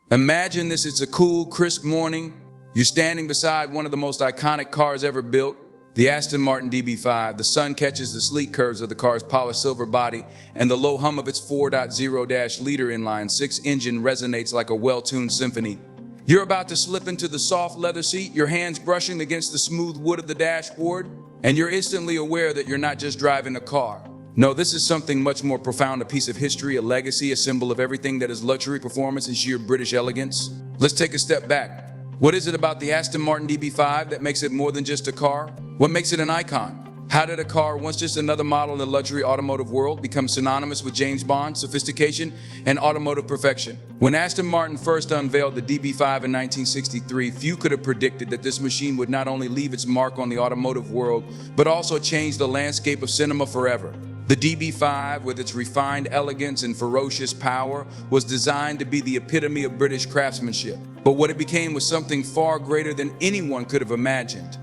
Imagine this, it's a cool, crisp morning. You're standing beside one of the most iconic cars ever built, the Aston Martin DB5. The sun catches the sleek curves of the car's polished silver body, and the low hum of its 4.0-liter inline-six engine resonates like a well-tuned symphony. You're about to slip into the soft leather seat, your hands brushing against the smooth wood of the dashboard, and you're instantly aware that you're not just driving a car. No, this is something much more profound, a piece of history, a legacy, a symbol of everything that is luxury, performance, and sheer British elegance. Let's take a step back. What is it about the Aston Martin DB5 that makes it more than just a car? What makes it an icon? How did a car, once just another model in the luxury automotive world, become synonymous with James Bond, sophistication, and automotive perfection? When Aston Martin first unveiled the DB5 in 1963, few could have predicted that this machine would not only leave its mark on the automotive world, but also change the landscape of cinema forever. The DB5, with its refined elegance and ferocious power, was designed to be the epitome of British craftsmanship. But what it became was something far greater than anyone could have imagined.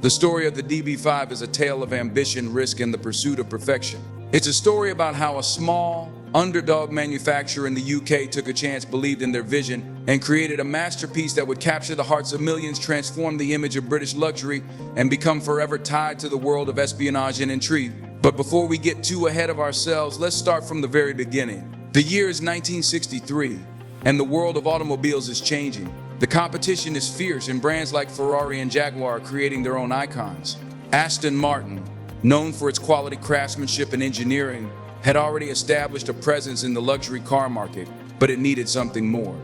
The story of the DB5 is a tale of ambition, risk, and the pursuit of perfection. It's a story about how a small, underdog manufacturer in the UK took a chance, believed in their vision, and created a masterpiece that would capture the hearts of millions, transform the image of British luxury, and become forever tied to the world of espionage and intrigue. But before we get too ahead of ourselves, let's start from the very beginning. The year is 1963, and the world of automobiles is changing. The competition is fierce, and brands like Ferrari and Jaguar are creating their own icons. Aston Martin, known for its quality craftsmanship and engineering, had already established a presence in the luxury car market, but it needed something more.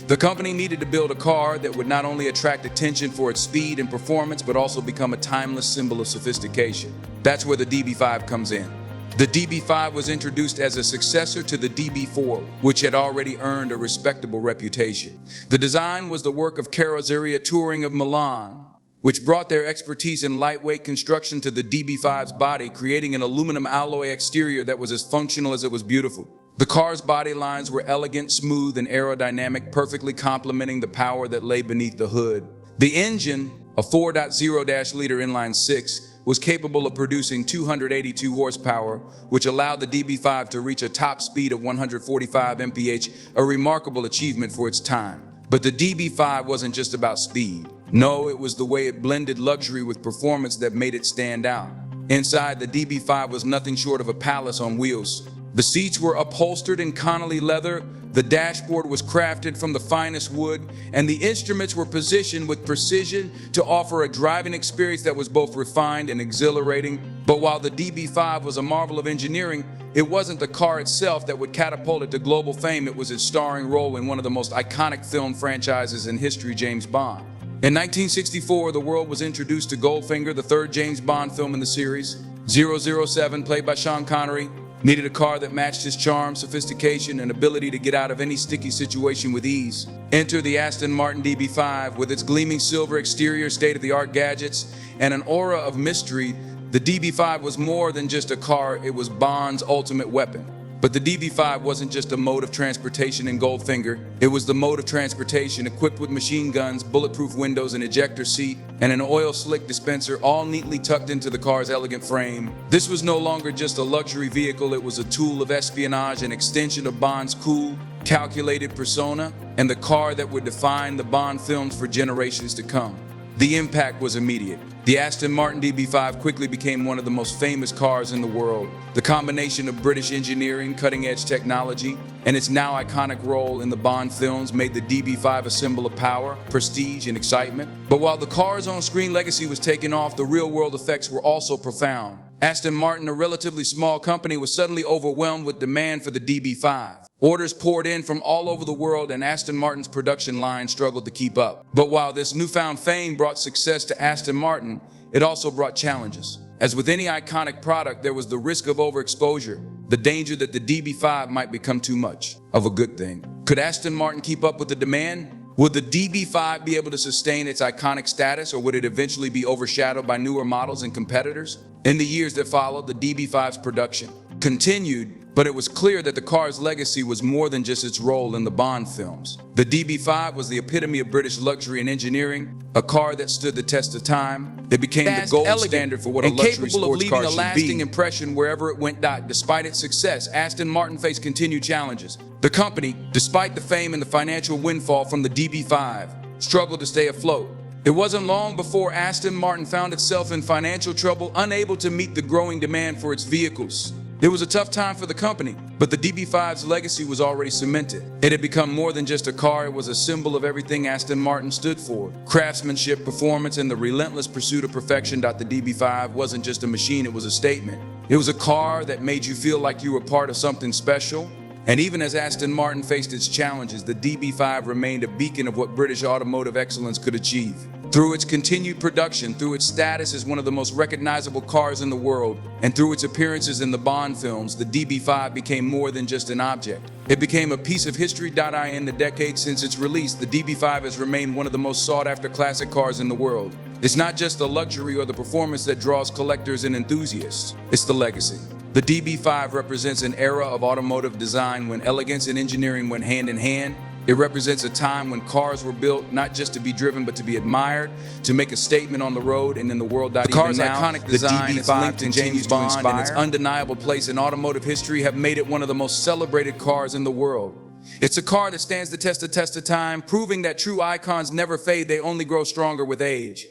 The company needed to build a car that would not only attract attention for its speed and performance, but also become a timeless symbol of sophistication. That's where the DB5 comes in. The DB5 was introduced as a successor to the DB4, which had already earned a respectable reputation. The design was the work of Carrozzeria Touring of Milan, which brought their expertise in lightweight construction to the DB5's body, creating an aluminum alloy exterior that was as functional as it was beautiful. The car's body lines were elegant, smooth, and aerodynamic, perfectly complementing the power that lay beneath the hood. The engine, a 4.0-liter inline-six, was capable of producing 282 horsepower, which allowed the DB5 to reach a top speed of 145 mph, a remarkable achievement for its time. But the DB5 wasn't just about speed. No, it was the way it blended luxury with performance that made it stand out. Inside, the DB5 was nothing short of a palace on wheels. The seats were upholstered in Connolly leather, the dashboard was crafted from the finest wood, and the instruments were positioned with precision to offer a driving experience that was both refined and exhilarating. But while the DB5 was a marvel of engineering, it wasn't the car itself that would catapult it to global fame. It was its starring role in one of the most iconic film franchises in history, James Bond. In 1964, the world was introduced to Goldfinger, the third James Bond film in the series. 007, played by Sean Connery, needed a car that matched his charm, sophistication, and ability to get out of any sticky situation with ease. Enter the Aston Martin DB5 with its gleaming silver exterior, state-of-the-art gadgets, and an aura of mystery. The DB5 was more than just a car, it was Bond's ultimate weapon. But the DB5 wasn't just a mode of transportation in Goldfinger. It was the mode of transportation equipped with machine guns, bulletproof windows, an ejector seat, and an oil slick dispenser, all neatly tucked into the car's elegant frame. This was no longer just a luxury vehicle, it was a tool of espionage, an extension of Bond's cool, calculated persona, and the car that would define the Bond films for generations to come. The impact was immediate. The Aston Martin DB5 quickly became one of the most famous cars in the world. The combination of British engineering, cutting-edge technology, and its now iconic role in the Bond films made the DB5 a symbol of power, prestige, and excitement. But while the car's on-screen legacy was taking off, the real-world effects were also profound. Aston Martin, a relatively small company, was suddenly overwhelmed with demand for the DB5. Orders poured in from all over the world, and Aston Martin's production line struggled to keep up. But while this newfound fame brought success to Aston Martin, it also brought challenges. As with any iconic product, there was the risk of overexposure, the danger that the DB5 might become too much of a good thing. Could Aston Martin keep up with the demand? Would the DB5 be able to sustain its iconic status, or would it eventually be overshadowed by newer models and competitors? In the years that followed, the DB5's production continued, But it was clear that the car's legacy was more than just its role in the Bond films. The DB5 was the epitome of British luxury and engineering, a car that stood the test of time. It became the gold standard for what a luxury sports car should be. Capable of leaving a lasting impression wherever it went. Despite its success, Aston Martin faced continued challenges. The company, despite the fame and the financial windfall from the DB5, struggled to stay afloat. It wasn't long before Aston Martin found itself in financial trouble, unable to meet the growing demand for its vehicles. It was a tough time for the company, but the DB5's legacy was already cemented. It had become more than just a car, it was a symbol of everything Aston Martin stood for. Craftsmanship, performance, and the relentless pursuit of perfection. The DB5 wasn't just a machine, it was a statement. It was a car that made you feel like you were part of something special. And even as Aston Martin faced its challenges, the DB5 remained a beacon of what British automotive excellence could achieve. Through its continued production, through its status as one of the most recognizable cars in the world, and through its appearances in the Bond films, the DB5 became more than just an object. It became a piece of history. In the decades since its release, the DB5 has remained one of the most sought-after classic cars in the world. It's not just the luxury or the performance that draws collectors and enthusiasts, it's the legacy. The DB5 represents an era of automotive design when elegance and engineering went hand in hand. It represents a time when cars were built not just to be driven, but to be admired, to make a statement on the road and in the world. The car's iconic design, its linked to James Bond, and its undeniable place in automotive history have made it one of the most celebrated cars in the world. It's a car that stands the test of time, proving that true icons never fade, they only grow stronger with age.